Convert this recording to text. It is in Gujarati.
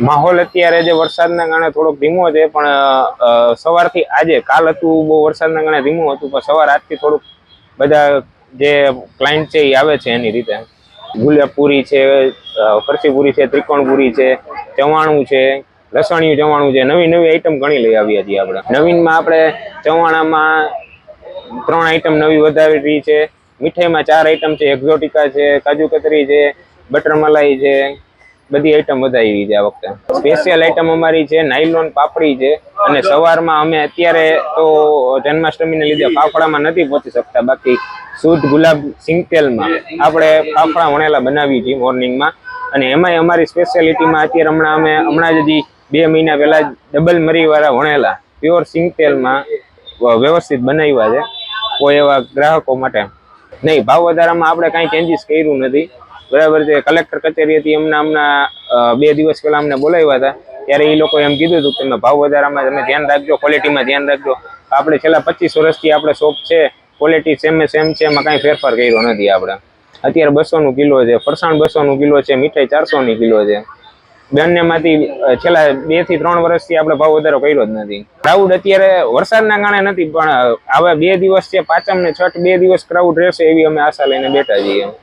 માહોલ અત્યારે જે વરસાદના કારણે થોડોક ધીમો છે, પણ સવારથી આજે કાલ હતું બહુ વરસાદના કારણે ધીમું હતું, પણ સવાર આજથી થોડુંક બધા જે ક્લાયન્ટ છે એ આવે છે એની રીતે. ગુલાબપુરી છે, ફરસીપુરી છે, ત્રિકોણપુરી છે, ચવાણું છે, લસણિયું ચવાણું છે, નવી નવી આઈટમ ઘણી લઈ આવ્યા છીએ આપણે. નવીનમાં આપણે ચવાણામાં 3 આઈટમ નવી વધારી છે, મીઠાઈમાં 4 આઈટમ છે, એક્ઝોટિકા છે, કાજુ કતરી છે, બટર મલાઈ છે, બધી આઈટમ વધારી છે આ વખતે. સ્પેશિયલ આઈટમ અમારી છે નાયલોન પાપડી છે, અને સવારમાં અમે અત્યારે તો જન્માષ્ટમીને લીધે ફાફડામાં નથી પહોંચી શકતા, બાકી શુદ્ધ ગુલાબ સિંગતેલમાં આપણે ફાફડા વણેલા બનાવીએ છીએ મોર્નિંગમાં. અને એમાંય અમારી સ્પેશિયાલિટીમાં અત્યારે હમણાં જ 2 મહિના પહેલા ડબલ મરીવાળા વણેલા પ્યોર સિંગતેલમાં વ્યવસ્થિત બનાવ્યા છે કોઈ એવા ગ્રાહકો માટે. નહીં, ભાવ વધારામાં આપણે કાંઈ ચેન્જીસ કર્યું નથી, બરાબર છે. કલેક્ટર કચેરીથી હમણાં 2 દિવસ પહેલા અમને બોલાવ્યા હતા, ત્યારે એ લોકો એમ કીધું હતું કે તમે ભાવ વધારામાં તમે ધ્યાન રાખજો, ક્વોલિટીમાં ધ્યાન રાખજો. આપણે છેલ્લા 25 વર્ષથી આપણે શોપ છે, ક્વોલિટી સેમ છે, એમાં કાંઈ ફેરફાર કર્યો નથી આપણે. અત્યારે 200 કિલો છે, ફરસાણ 200 કિલો છે, મીઠાઈ 400 કિલો છે. બંનેમાંથી છેલ્લા 2 થી 3 વર્ષથી આપણે ભાવ વધારો કર્યો જ નથી. ક્રાઉડ અત્યારે વરસાદના કારણે નથી, પણ હવે 2 દિવસ છે, પાંચમ ને છઠ 2 દિવસ ક્રાઉડ રહેશે એવી અમે આશા લઈને બેઠા છીએ.